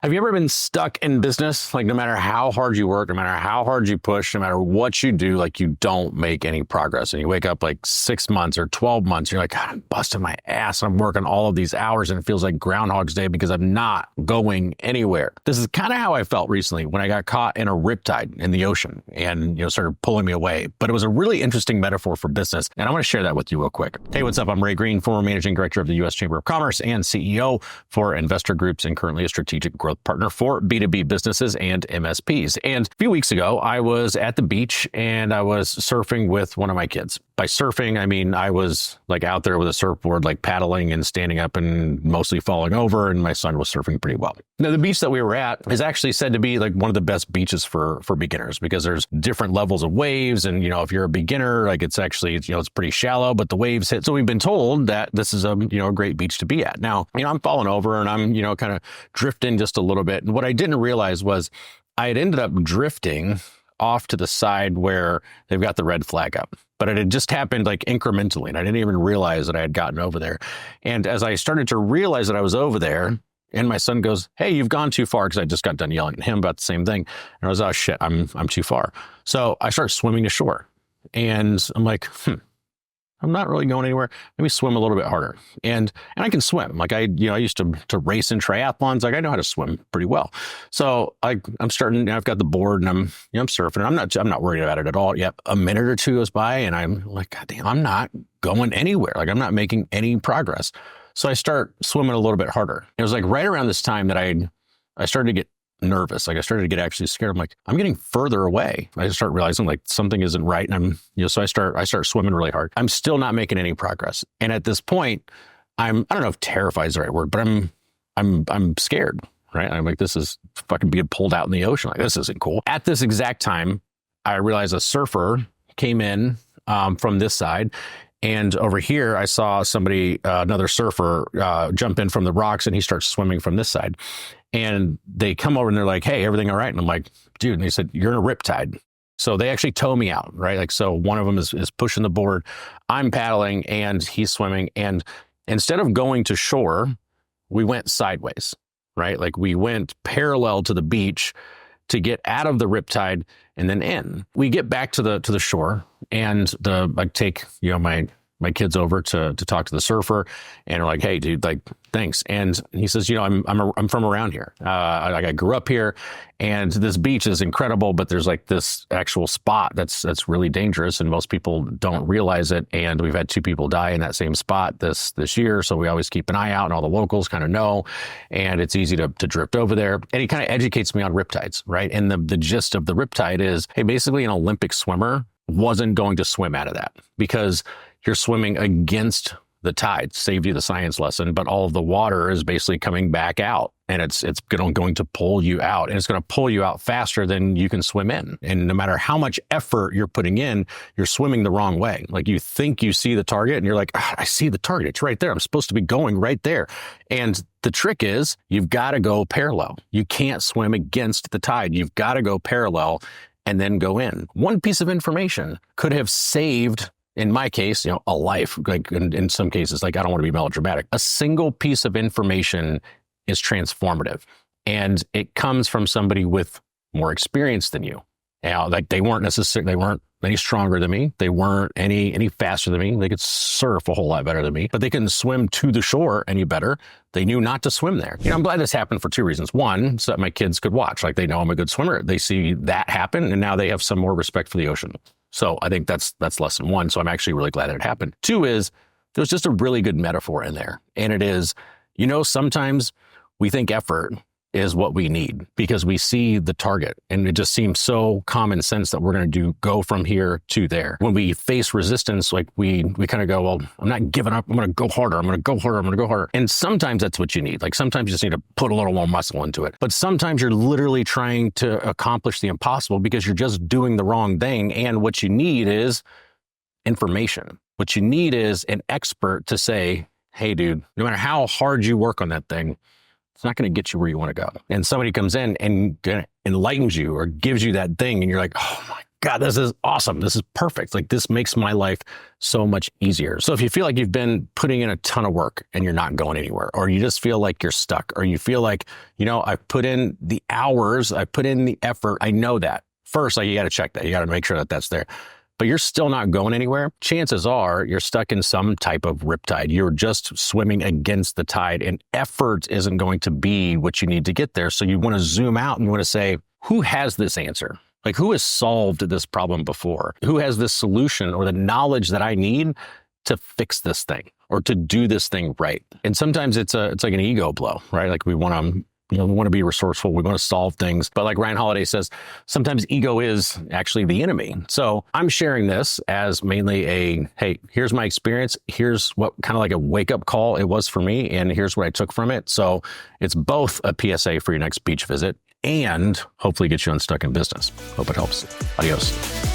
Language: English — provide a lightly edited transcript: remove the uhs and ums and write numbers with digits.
Have you ever been stuck in business? Like no matter how hard you work, no matter how hard you push, no matter what you do, like you don't make any progress. And you wake up like 6 months or 12 months, you're like, God, I'm busting my ass. I'm working all of these hours and it feels like Groundhog's Day because I'm not going anywhere. This is kind of how I felt recently when I got caught in a riptide in the ocean and, started pulling me away. But it was a really interesting metaphor for business. And I want to share that with you real quick. Hey, what's up? I'm Ray Green, former managing director of the U.S. Chamber of Commerce and CEO for investor groups and currently a strategic growth partner for B2B businesses and MSPs. And a few weeks ago, I was at the beach and I was surfing with one of my kids. By surfing, I mean, I was like out there with a surfboard, like paddling and standing up and mostly falling over. And my son was surfing pretty well. Now, the beach that we were at is actually said to be like one of the best beaches for beginners because there's different levels of waves. And, if you're a beginner, like it's actually, it's pretty shallow, but the waves hit. So we've been told that this is a great beach to be at. Now, I'm falling over and I'm, kind of drifting just a little bit. And what I didn't realize was I had ended up drifting off to the side where they've got the red flag up. But it had just happened like incrementally, and I didn't even realize that I had gotten over there. And as I started to realize that I was over there, and my son goes, "Hey, you've gone too far," because I just got done yelling at him about the same thing. And I was, "Oh shit, I'm too far." So I start swimming to shore, and I'm like, I'm not really going anywhere. Let me swim a little bit harder. And I can swim. Like I used to race in triathlons. Like I know how to swim pretty well. So I'm starting, I've got the board and I'm surfing. And I'm not worried about it at all. Yet a minute or two goes by and I'm like, God damn, I'm not going anywhere. Like I'm not making any progress. So I start swimming a little bit harder. It was like right around this time that I started to get nervous. Like I started to get actually scared. I'm like, I'm getting further away. I start realizing like something isn't right. And so I start swimming really hard. I'm still not making any progress. And at this point, I don't know if terrified is the right word, but I'm scared, right? I'm like, this is fucking being pulled out in the ocean. Like this isn't cool. At this exact time, I realized a surfer came in from this side. And over here, I saw somebody, another surfer, jump in from the rocks and he starts swimming from this side. And they come over and they're like, "Hey, everything all right?" And I'm like, "Dude," and they said, "You're in a riptide." So they actually tow me out, right? Like, so one of them is pushing the board, I'm paddling and he's swimming. And instead of going to shore, we went sideways, right? Like we went parallel to the beach to get out of the riptide and then in. We get back to the shore and I take, my kids over to talk to the surfer and are like, "Hey dude, like, thanks." And he says, I'm from around here. I grew up here and this beach is incredible, but there's like this actual spot that's really dangerous and most people don't realize it. And we've had 2 people die in that same spot this year. So we always keep an eye out and all the locals kind of know, and it's easy to drift over there. And he kind of educates me on riptides, right? And the gist of the riptide is, hey, basically an Olympic swimmer wasn't going to swim out of that because you're swimming against the tide. Saved you the science lesson, but all of the water is basically coming back out and it's going to pull you out, and it's going to pull you out faster than you can swim in. And no matter how much effort you're putting in, you're swimming the wrong way. Like you think you see the target and you're like, I see the target. It's right there. I'm supposed to be going right there. And the trick is you've got to go parallel. You can't swim against the tide. You've got to go parallel and then go in. One piece of information could have saved, in my case, a life. Like in some cases, like I don't want to be melodramatic. A single piece of information is transformative, and it comes from somebody with more experience than you. Like they weren't any stronger than me. They weren't any faster than me. They could surf a whole lot better than me, but they couldn't swim to the shore any better. They knew not to swim there. I'm glad this happened for 2 reasons. One, so that my kids could watch. Like they know I'm a good swimmer. They see that happen, and now they have some more respect for the ocean. So I think that's lesson 1. So I'm actually really glad that it happened. 2 is there's just a really good metaphor in there. And it is, sometimes we think effort is what we need because we see the target and it just seems so common sense that we're going to go from here to there. When we face resistance, like we kind of go, well, I'm not giving up. I'm going to go harder. I'm going to go harder. I'm going to go harder. And sometimes that's what you need. Like sometimes you just need to put a little more muscle into it. But sometimes you're literally trying to accomplish the impossible because you're just doing the wrong thing. And what you need is information. What you need is an expert to say, "Hey dude, no matter how hard you work on that thing, it's not going to get you where you want to go." And somebody comes in and enlightens you or gives you that thing and you're like, "Oh my God, this is awesome. This is perfect. Like this makes my life so much easier. So if you feel like you've been putting in a ton of work and you're not going anywhere, or you just feel like you're stuck, or you feel like, I've put in the hours, I put in the effort, I know that. First, you got to check that. You got to make sure that that's there. But you're still not going anywhere, chances are you're stuck in some type of riptide. You're just swimming against the tide, and effort isn't going to be what you need to get there. So you want to zoom out and you want to say, who has this answer? Like, who has solved this problem before? Who has this solution or the knowledge that I need to fix this thing or to do this thing right? And sometimes it's like an ego blow, right? Like we want to we want to be resourceful. We want to solve things. But like Ryan Holiday says, sometimes ego is actually the enemy. So I'm sharing this as mainly hey, here's my experience. Here's what kind of like a wake up call it was for me. And here's what I took from it. So it's both a PSA for your next beach visit and hopefully get you unstuck in business. Hope it helps. Adios.